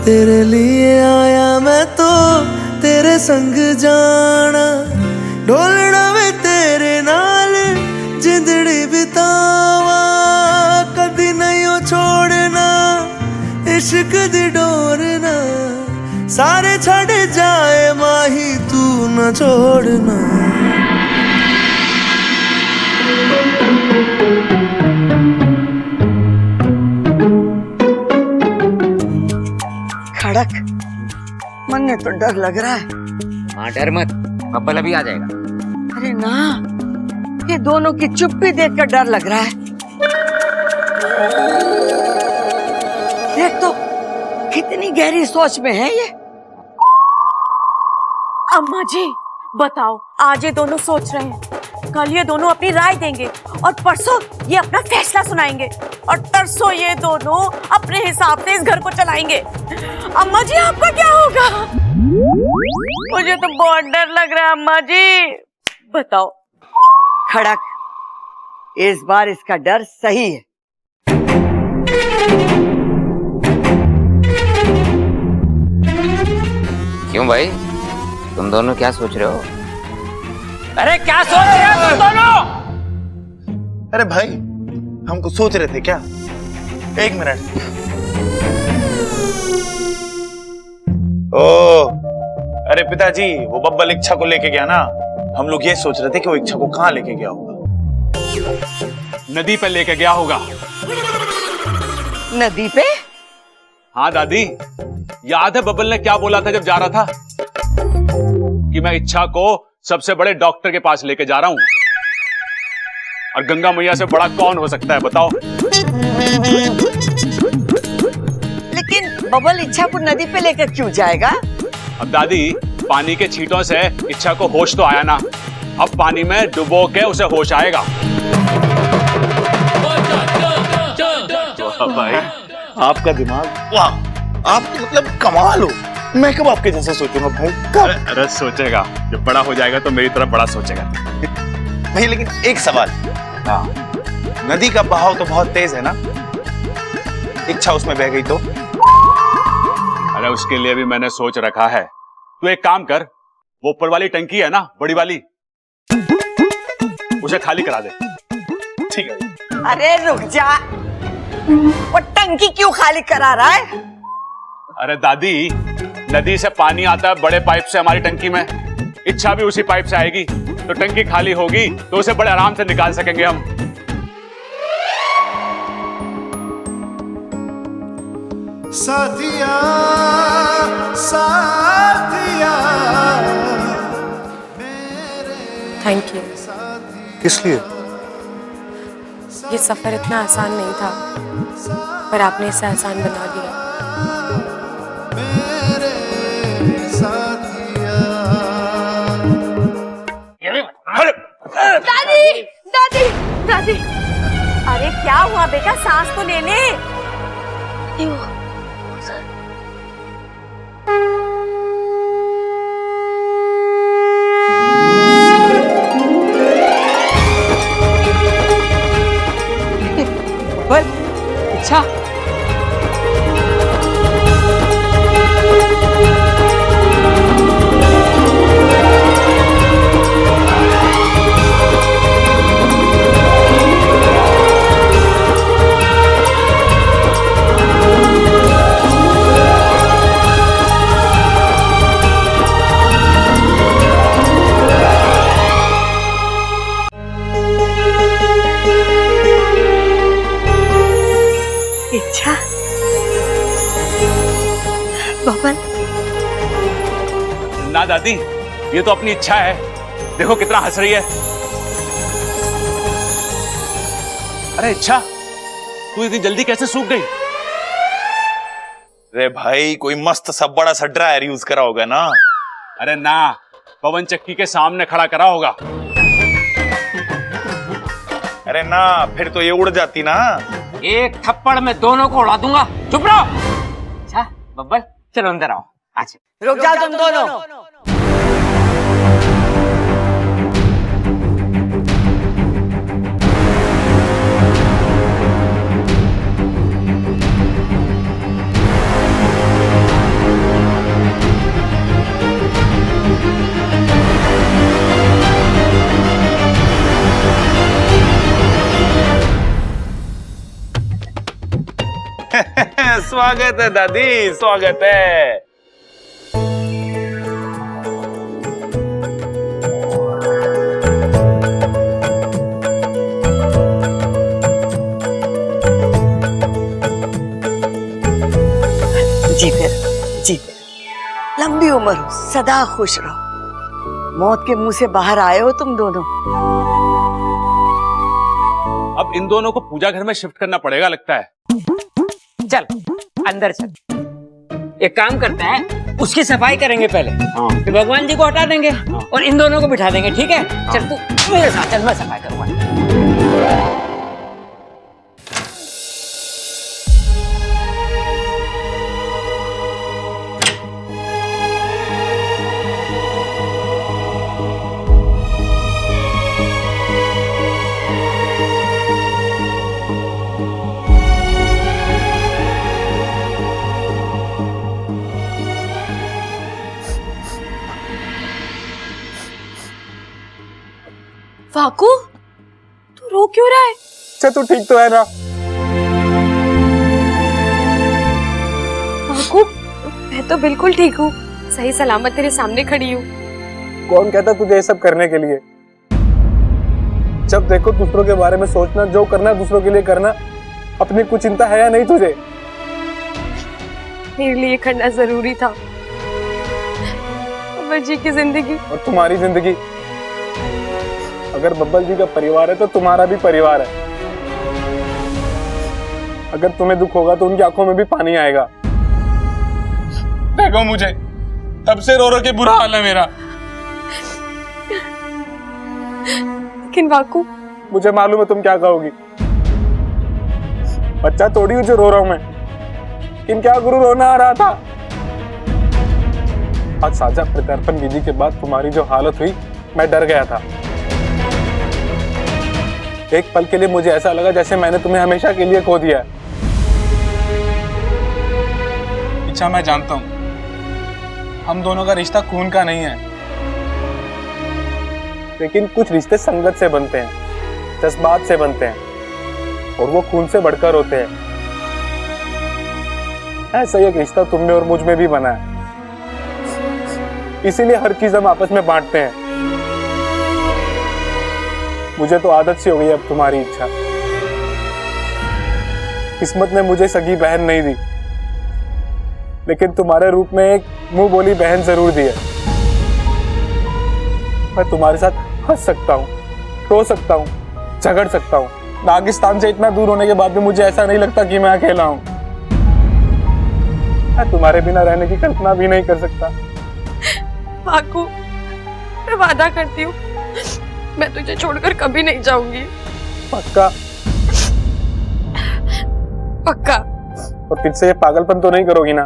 तेरे लिए आया मैं तो तेरे संग जाना, ढोलना वे तेरे नाल जिंदड़ी बितावा। कदी नहीं हो छोड़ना इश्क दी डोरना, सारे छड़ जाए माही तू न छोड़ना। खड़क, मन में तो डर लग रहा है। हाँ डर मत, बब्बल अभी आ जाएगा। अरे ना, ये दोनों की चुप्पी देखकर डर लग रहा है। देख तो कितनी गहरी सोच में है ये। अम्मा जी बताओ, आज ये दोनों सोच रहे हैं, कल ये दोनों अपनी राय देंगे और परसों ये अपना फैसला सुनाएंगे और तरसों ये दोनों अपने हिसाब से इस घर को चलाएंगे। अम्मा जी आपका क्या होगा? मुझे तो बहुत डर लग रहा है अम्मा जी, बताओ। खड़क, इस बार इसका डर सही है। क्यों भाई, तुम दोनों क्या सोच रहे हो? अरे क्या सोच रहे हो तुम दोनों? अरे भाई, हम कुछ सोच रहे थे क्या? एक मिनट। ओ, अरे पिताजी, वो बब्बल इच्छा को लेके गया ना, हम लोग ये सोच रहे थे कि वो इच्छा को कहाँ लेके गया होगा। नदी पे लेके गया होगा। नदी पे? हाँ दादी, याद है बब्बल ने क्या बोला था जब जा रहा था? कि मैं इच्छा को सबसे बड़े डॉक्टर के पास लेके जा रहा हूं। और गंगा मैया से बड़ा कौन हो सकता है बताओ? लेकिन बब्बल इच्छा को नदी पे लेकर क्यों जाएगा? अब दादी, पानी के छींटों से इच्छा को होश तो आया ना, अब पानी में डुबो के उसे होश आएगा। भाई, आपका दिमाग, वाह, आप तो मतलब कमाल हो। मैं कब आपके जैसा सोचूंगा भाई, कब? अरे सोचेगा, जब बड़ा हो जाएगा तो मेरी तरफ बड़ा सोचेगा। भाई लेकिन एक सवाल, हाँ, नदी का बहाव तो बहुत तेज है ना, इच्छा उसमें बह गई तो? अरे उसके लिए भी मैंने सोच रखा है। तू एक काम कर, वो ऊपर वाली टंकी है ना, बड़ी वाली, उसे खाली करा दे। ठीक है। अरे रुक जा, वो टंकी क्यों खाली करा रहा है? अरे दादी, नदी से पानी आता है बड़े पाइप से हमारी टंकी में, इच्छा भी उसी पाइप से आएगी, तो टंकी खाली होगी तो उसे बड़े आराम से निकाल सकेंगे हम। साथिया साथिया, थैंक यू। किस लिए? ये सफर इतना आसान नहीं था, पर आपने इसे आसान बना दिया। दादी, दादी, दादी, अरे क्या हुआ बेटा, सांस तो ले ले। बल, अच्छा बबल, ना दादी, ये तो अपनी इच्छा है। देखो कितना हंस रही है। अरे इच्छा, तू इतनी जल्दी कैसे सूख गई? अरे भाई, कोई मस्त सब बड़ा सा ड्रायर यूज करा होगा ना। अरे ना, पवन चक्की के सामने खड़ा करा होगा। अरे ना, फिर तो ये उड़ जाती ना। एक थप्पड़ में दोनों को उड़ा दूंगा। चुप रहो। अच्छा बब्बल, चलो अंदर आओ। अच्छा रुक जाओ तुम दोनों। स्वागत है दादी, स्वागत है। जी फिर लंबी उम्र हो, सदा खुश रहो। मौत के मुंह से बाहर आए हो तुम दोनों। अब इन दोनों को पूजा घर में शिफ्ट करना पड़ेगा लगता है। चल अंदर चल। एक काम करते हैं, उसकी सफाई करेंगे पहले, फिर भगवान जी को हटा देंगे और इन दोनों को बिठा देंगे। ठीक है? चल तू मेरे साथ चल, मैं सफाई करूंगा। वाकू, तू रो क्यों रहा है? अच्छा तू ठीक तो है ना? वाकू, मैं तो बिल्कुल ठीक हूँ, सही सलामत तेरे सामने खड़ी हूँ। कौन कहता तुझे ये सब करने के लिए? जब देखो दूसरों के बारे में सोचना, जो करना दूसरों के लिए करना। अपनी कुछ चिंता है या नहीं तुझे? मेरे लिए करना जरूरी था। बब्बल जी की जिंदगी और तुम्हारी जिंदगी। अगर बब्बल जी का परिवार है तो तुम्हारा भी परिवार है। अगर तुम्हें दुख होगा तो उनकी आंखों में भी पानी आएगा। देखो मुझे, तब से रो रो के बुरा हाल है मेरा। लेकिन वाकू, मुझे मालूम है तुम क्या कहोगी। बच्चा थोड़ी हूँ जो रो रहा हूं मैं, लेकिन क्या गुरु रोना आ रहा था। आज साझा प्रत्यर्पण विधि के बाद तुम्हारी जो हालत हुई, मैं डर गया था। एक पल के लिए मुझे ऐसा लगा जैसे मैंने तुम्हें हमेशा के लिए खो दिया है। इच्छा, मैं जानता हूं हम दोनों का रिश्ता खून का नहीं है, लेकिन कुछ रिश्ते संगत से बनते हैं, जज्बात से बनते हैं, और वो खून से बढ़कर होते हैं। ऐसा एक रिश्ता तुम में और मुझ में भी बना है। इसीलिए हर चीज हम आपस में बांटते हैं। मुझे तो आदत सी हो गई अब तुम्हारी इच्छा। किस्मत ने मुझे सगी बहन नहीं दी, लेकिन तुम्हारे रूप में एक मुंह बोली बहन जरूर दी है। मैं तुम्हारे साथ हंस सकता हूँ, रो सकता हूँ, झगड़ सकता हूँ। नागिस्तान से इतना दूर होने के बाद भी मुझे ऐसा नहीं लगता कि मैं अकेला हूँ। मैं तुम्हारे बिना रहने की कल्पना भी नहीं कर सकता। वाकू, मैं वादा करती हूँ, मैं तुझे छोड़कर कभी नहीं जाऊंगी। पक्का? पक्का। और फिर से ये पागलपन तो नहीं करोगी ना?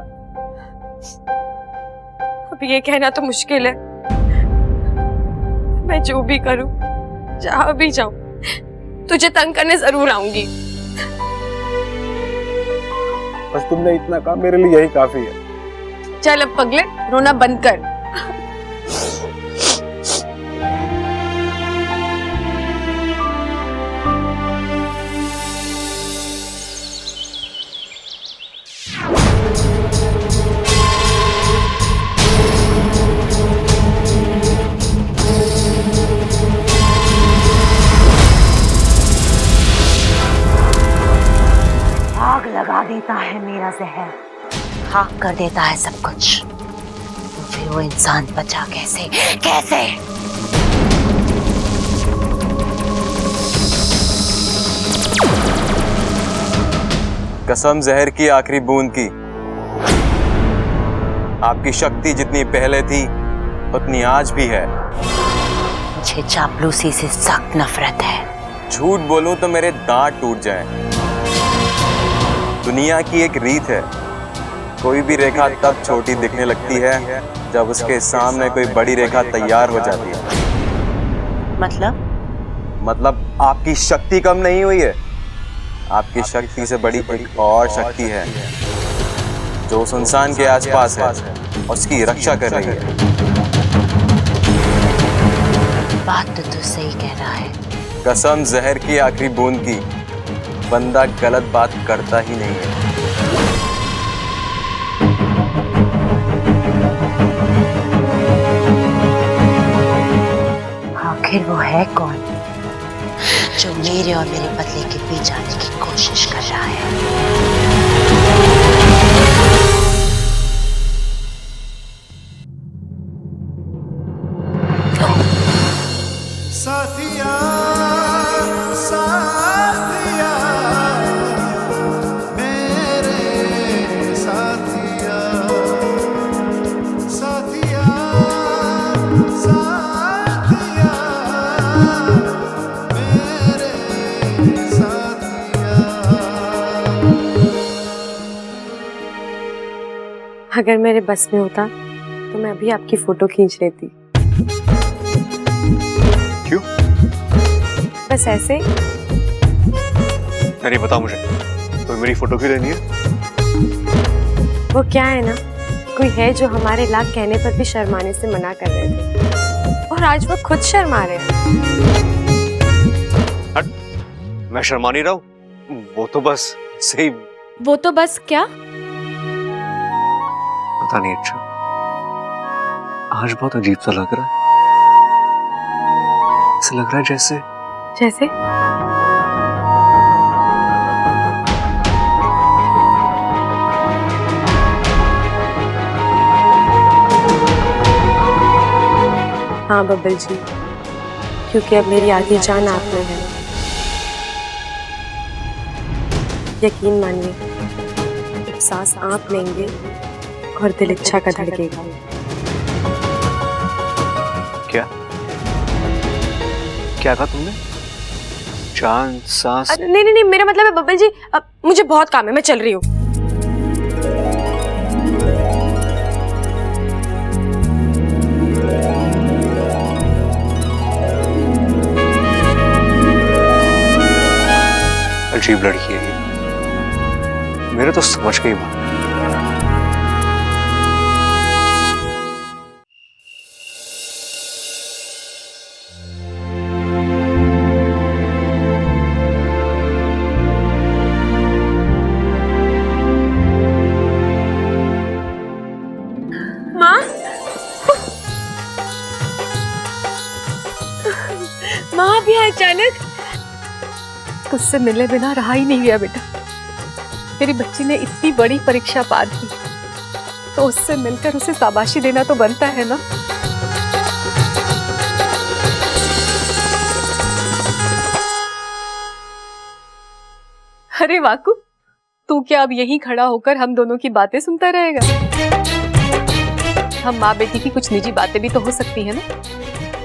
अब ये कहना तो मुश्किल है। मैं जो भी करूं, जहां भी जाऊं, तुझे तंग करने जरूर आऊंगी। बस तुमने इतना कहा, मेरे लिए यही काफी है। चल अब पगले, रोना बंद कर। आग लगा देता है मेरा जहर, खाक कर देता है सब कुछ, तो फिर वो इंसान बचा कैसे? कैसे? कसम जहर की आखिरी बूंद की, आपकी शक्ति जितनी पहले थी उतनी आज भी है। मुझे चापलूसी से सख्त नफरत है। झूठ बोलूं तो मेरे दांत टूट जाएं। दुनिया की एक रीत है, कोई भी रेखा तब छोटी दिखने लगती है जब उसके सामने कोई बड़ी रेखा तैयार हो जाती है। मतलब आपकी शक्ति कम नहीं हुई है। आपकी शक्ति से बड़ी एक और शक्ति है जो उस इंसान के आसपास है, उसकी रक्षा कर रही है। बात तो तू सही कह रहा है। कसम जहर की आखिरी बूंद की, बंदा गलत बात करता ही नहीं है। आखिर वो है कौन जो मेरे और मेरे बदले के बीच आने की कोशिश कर रहा है? साथिया साथिया मेरे साथिया साथिया साथिया मेरे साथिया। अगर मेरे बस में होता तो मैं अभी आपकी फोटो खींच लेती। क्यों? बस ऐसे। नहीं बता मुझे, तो मेरी फोटो क्यों लेनी है? वो क्या है ना, कोई है जो हमारे लाख कहने पर भी शर्माने से मना कर रहे थे, और आज वो खुद शर्मा रहे हैं। हट, मैं शर्मा नहीं रहा हूँ, वो तो बस सही। वो तो बस क्या? पता नहीं। अच्छा, आज बहुत अजीब सा लग रहा है। ऐसा लग रहा है जैसे हाँ बब्बल जी, क्योंकि अब मेरी आधी जान आप में है। यकीन मानिए, अब सांस आप लेंगे और दिल इच्छा का धड़केगा। क्या क्या कहा तुमने? जान सांस? नहीं नहीं नहीं, मेरा मतलब है बब्बल जी, अब मुझे बहुत काम है, मैं चल रही हूँ। अजीब लड़की है ये, मेरे तो समझ गई बात। माँ भी अचानक? तुझसे मिले बिना रहा ही नहीं गया बेटा। मेरी बच्ची ने इतनी बड़ी परीक्षा पार की, तो उससे मिलकर उसे शाबाशी देना तो बनता है ना। अरे वाकू, तू क्या अब यहीं खड़ा होकर हम दोनों की बातें सुनता रहेगा? हम माँ बेटी की कुछ निजी बातें भी तो हो सकती है ना।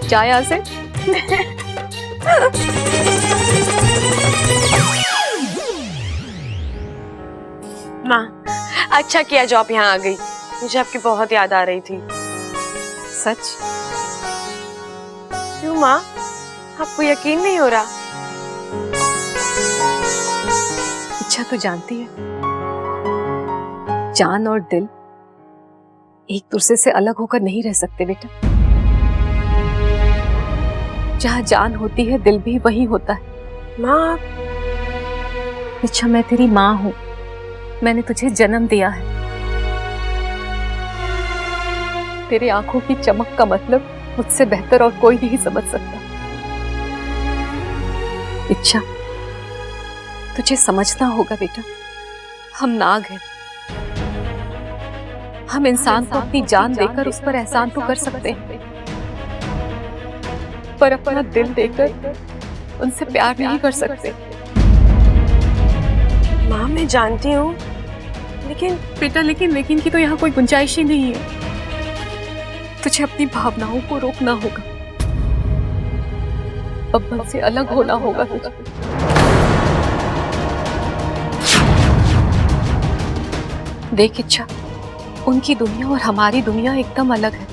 जा यहाँ से। माँ, अच्छा किया जो आप यहाँ आ गई। मुझे आपकी बहुत याद आ रही थी। सच? क्यों माँ, आपको यकीन नहीं हो रहा? इच्छा तो जानती है, जान और दिल एक दूसरे से अलग होकर नहीं रह सकते बेटा। जहाँ जान होती है दिल भी वही होता है। माँ, इच्छा मैं तेरी माँ हूँ, मैंने तुझे जन्म दिया है। तेरी आंखों की चमक का मतलब मुझसे बेहतर और कोई नहीं समझ सकता। इच्छा, तुझे समझना होगा बेटा, हम नाग हैं। हम इंसान को अपनी जान देकर उस पर एहसान तो कर सकते हैं, पर अपना दिल देकर उनसे प्यार नहीं कर सकते। माँ मैं जानती हूँ, लेकिन बेटा लेकिन की तो यहाँ कोई गुंजाइश ही नहीं है। तुझे अपनी भावनाओं को रोकना होगा, अब्बा से अलग होना होगा तुझे। देख इच्छा, उनकी दुनिया और हमारी दुनिया एकदम अलग है,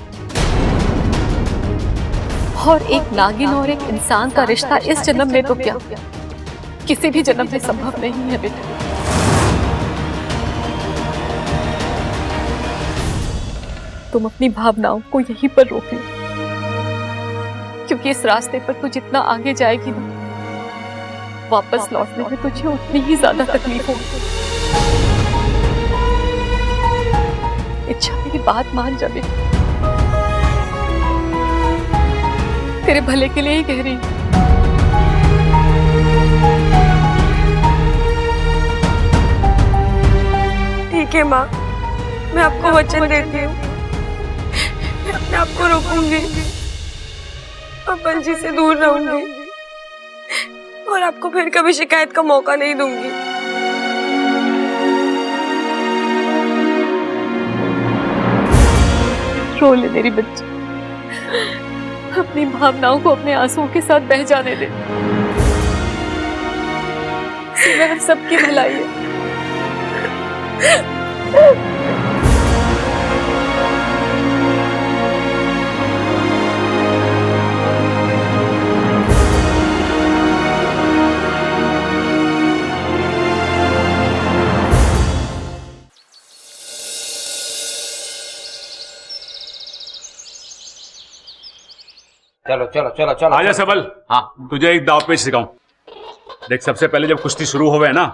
और एक नागिन और एक इंसान का रिश्ता इस जन्म में तो क्या, किसी भी जन्म में संभव नहीं है बेटा। तुम अपनी भावनाओं को यहीं पर रोक लो, क्योंकि इस रास्ते पर तू जितना आगे जाएगी ना, वापस लौटने में तुझे उतनी ही ज्यादा तकलीफ होगी। इच्छा मेरी बात मान जा बेटा, तेरे भले के लिए ही कह रही हूँ। ठीक है माँ, मैं आपको वचन देती हूँ, मैं अपने आप को रोकूंगी, अपन जी से दूर रहूंगी और आपको फिर कभी शिकायत का मौका नहीं दूंगी। रो ले मेरी बच्ची, अपनी भावनाओं को अपने आंसुओं के साथ बह जाने दे। इसमें हम सबकी भलाई है। चलो चलो चलो चलो आजा सबल। हाँ, तुझे एक दाव पेच सिखाऊं। देख, सबसे पहले जब कुश्ती शुरू होवे ना,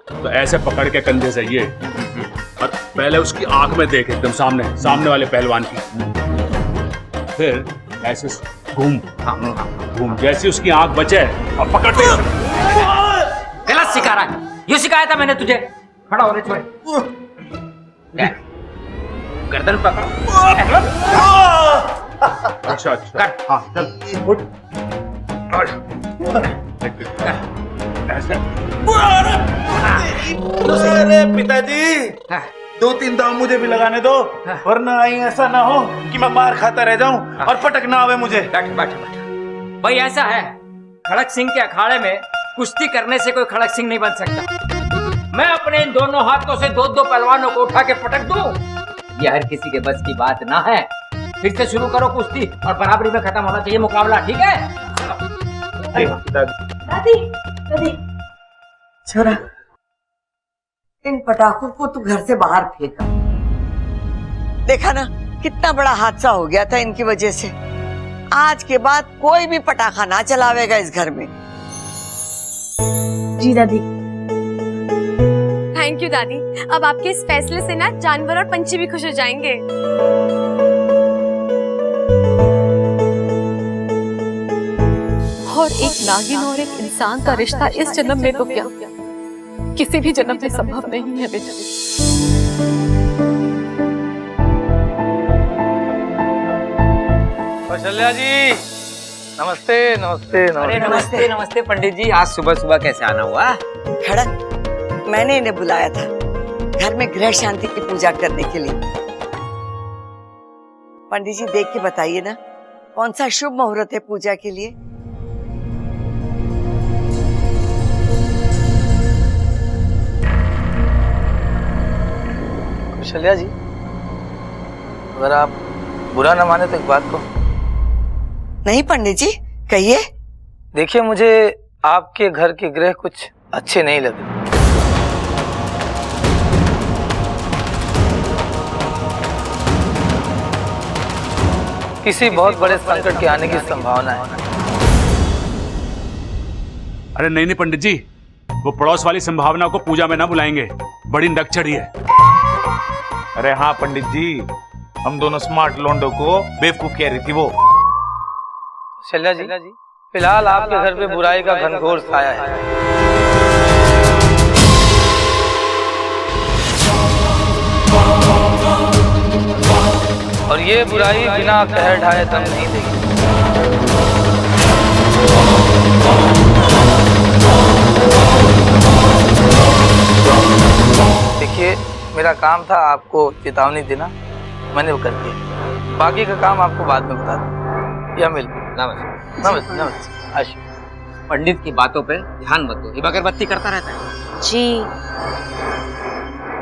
तो ऐसे पकड़ के कंधे से ये, और पहले उसकी आंख में देख, एकदम सामने वाले पहलवान की, फिर ऐसे घूम घूम, जैसे उसकी आंख बचे और पकड़ दे। गलत सिखा रहा है, ये सिखाया था मैंने तुझे। खड़ा हो रे छोरे, गर्दन पकड़। अच्छा हाँ, चल उठ। ऐसे। अरे पिताजी, 2-3 दाव मुझे भी लगाने दो, वरना ऐसा ना हो कि मैं मार खाता रह जाऊं और पटक ना आवे मुझे। बैठ। भाई ऐसा है, खड़क सिंह के अखाड़े में कुश्ती करने से कोई खड़क सिंह नहीं बन सकता। मैं अपने इन दोनों हाथों से 2-2 पहलवानों को उठा के पटक दूं, ये हर किसी के बस की बात ना है। फिर से शुरू करो कुश्ती, और बराबरी में खत्म होना चाहिए मुकाबला, ठीक है? दादी छोरा, इन पटाखों को तू घर से बाहर फेंका। देखा ना कितना बड़ा हादसा हो गया था इनकी वजह से। आज के बाद कोई भी पटाखा ना चलावेगा इस घर में। जी दादी। थैंक यू दादी, अब आपके इस फैसले से ना जानवर और पंछी भी खुश हो जाएंगे। और एक नागिन और एक इंसान का रिश्ता इस जन्म में तो क्या, किसी भी जन्म में संभव नहीं है बेटा। कौशल्या जी, नमस्ते नमस्ते अरे नमस्ते पंडित जी, आज सुबह कैसे आना हुआ? खड़क, मैंने इन्हें बुलाया था घर में गृह शांति की पूजा करने के लिए। पंडित जी देख के बताइए ना, कौन सा शुभ मुहूर्त है पूजा के लिए? कौशल्या जी, अगर आप बुरा ना माने तो एक बात को। नहीं पंडित जी, कहिए। देखिए, मुझे आपके घर के ग्रह कुछ अच्छे नहीं लगे। किसी बहुत बड़े संकट के आने की संभावना है। अरे नहीं पंडित जी, वो पड़ोस वाली संभावना को पूजा में ना बुलाएंगे, बड़ी नकचढ़ी है। अरे हाँ पंडित जी, हम दोनों स्मार्ट लोंडो को बेवकूफ कह रही थी वो। शैल्या जी, फिलहाल आपके घर पे बुराई का घनघोर साया है। ये बुराई बिना कहर ढाए दम नहीं देगी। देखिए, मेरा काम था आपको चेतावनी देना, मैंने वो कर दिया। बाकी का काम आपको बाद में बता दूँ। या मिल नमस्ते नमस्ते नमस्ते। आशु, पंडित की बातों पे ध्यान मत दो, ये अगरबत्ती करता रहता है। जी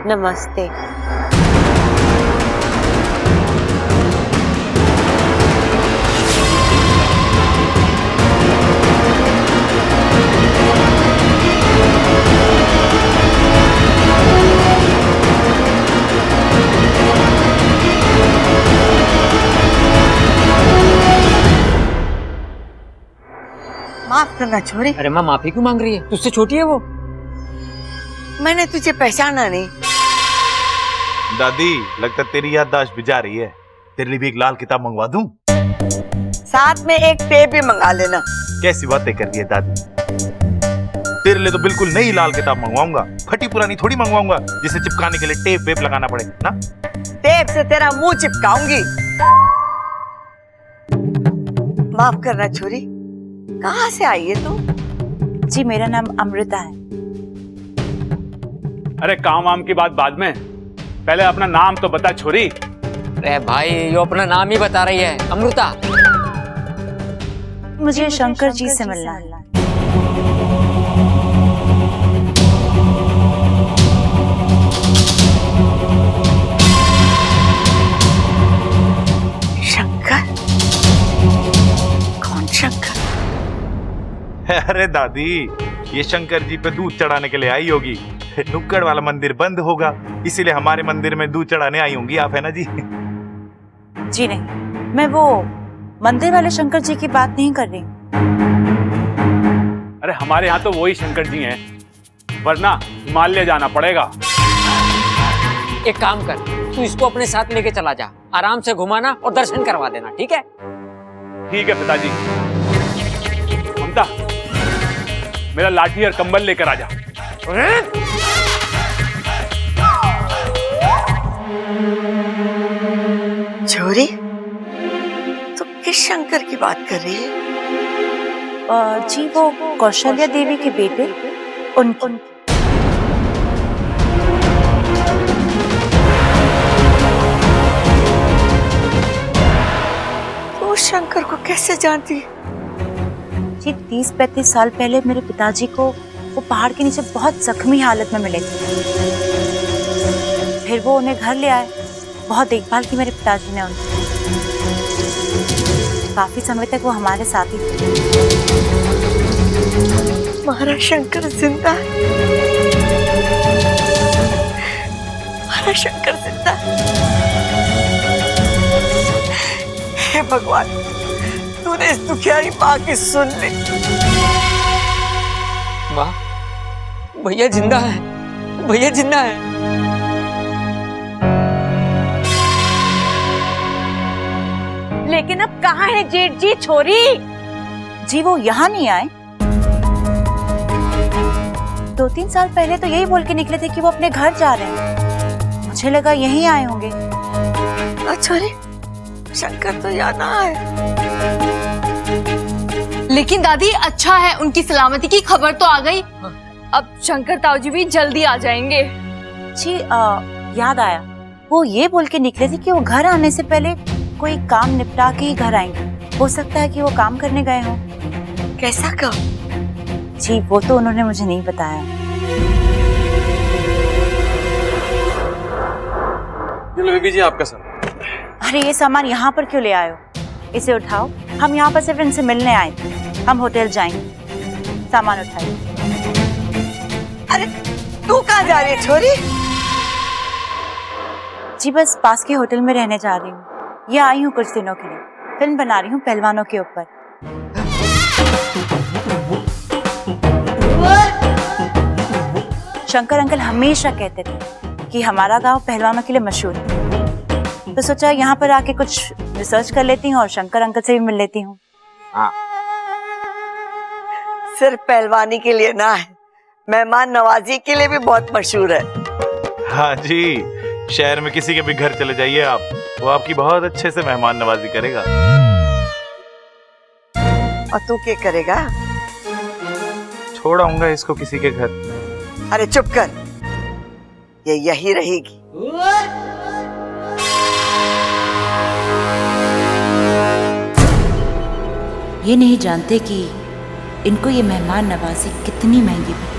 नमस्ते। माफ करना छोरी। अरे माँ माफी क्यों मांग रही है? तुझसे छोटी है वो। मैंने तुझे पहचाना नहीं। दादी, लगता तेरी याददाश्त भी जा रही है। तेरे लिए भी एक लाल किताब मंगवा दूं? साथ में एक टेप भी मंगा लेना। कैसी बातें कर रही है दादी। तेरे लिए तो बिल्कुल नई लाल किताब मंगवाऊंगा, फटी पुरानी थोड़ी मंगवाऊंगा जिसे चिपकाने के लिए टेप वेप लगाना पड़े ना। टेप से तेरा मुंह चिपकाऊंगी। माफ करना छोरी, कहाँ से आई है तू? जी मेरा नाम अमृता है। अरे काम वाम की बात बाद में, पहले अपना नाम तो बता छोरी। अरे भाई, ये अपना नाम ही बता रही है, अमृता। मुझे शंकर जी से मिलना है। शंकर? कौन शंकर? अरे दादी, ये शंकर जी पे दूध चढ़ाने के लिए आई होगी। नुक्कड़ वाला मंदिर बंद होगा, इसीलिए हमारे मंदिर में दूध चढ़ाने आई होंगी आप, है ना जी? जी नहीं, मैं वो मंदिर वाले शंकर जी की बात नहीं कर रही। अरे हमारे यहाँ तो वही शंकर जी हैं, वरना हिमालय जाना पड़ेगा। एक काम कर, तू इसको अपने साथ लेके चला जा, आराम से घुमाना और दर्शन करवा देना, ठीक है? ठीक है पिताजी। ममता, मेरा लाठी और कंबल लेकर आ जा। छोरी, तो किस शंकर की बात कर रही है? जी वो कौशल्या देवी के बेटे, उनकी। तो उस शंकर को कैसे जानती? जी 30-35 साल पहले मेरे पिताजी को वो पहाड़ के नीचे बहुत जख्मी हालत में मिले थे। फिर वो उन्हें घर ले आए, बहुत देखभाल की मेरे पिताजी ने उनकी। काफी समय तक वो हमारे साथ ही थे। हमारा शंकर जिंदा है। हमारा शंकर जिंदा है। हे भगवान, तूने इस दुखियारी माँ की सुन ली। माँ, भैया जिंदा है, भैया जिंदा है। लेकिन अब कहाँ है जेठ जी छोरी? जी वो यहाँ नहीं आए। 2-3 साल पहले तो यही बोल के निकले थे कि वो अपने घर जा रहे हैं। मुझे लगा यहीं आए होंगे। छोरी, शंकर तो यहाँ ना है। लेकिन दादी अच्छा है, उनकी सलामती की खबर तो आ गई। अब शंकर ताऊजी भी जल्दी आ जाएंगे। जी याद आया, वो ये बोल के निकले थे कि वो घर आने से पहले कोई काम निपटा के ही घर आएंगे। हो सकता है कि वो काम करने गए हों। कैसा काम? जी वो तो उन्होंने मुझे नहीं बताया। बेबी जी आपका सामान। अरे ये सामान यहाँ पर क्यों ले आए हो? इसे उठाओ, हम यहाँ पर सिर्फ इनसे मिलने आए थे। हम होटल जाएंगे, सामान उठाइए। अरे तू कहाँ जा रही है छोरी? जी बस पास के होटल में रहने जा रही हूँ। ये आई हूँ कुछ दिनों के लिए, फिल्म बना रही हूँ पहलवानों के ऊपर। शंकर अंकल हमेशा कहते थे कि हमारा गांव पहलवानों के लिए मशहूर है, तो सोचा यहाँ पर आके कुछ रिसर्च कर लेती हूँ और शंकर अंकल से भी मिल लेती हूँ। हाँ, सिर्फ पहलवानी के लिए ना है, मेहमान नवाजी के लिए भी बहुत मशहूर है। हाँ जी, शहर में किसी के भी घर चले जाइए आप, वो आपकी बहुत अच्छे से मेहमान नवाजी करेगा। और तू क्या करेगा? छोड़ आऊंगा इसको किसी के घर। अरे चुप कर, ये यही रहेगी। ये नहीं जानते कि इनको ये मेहमान नवाजी कितनी महंगी पड़ी।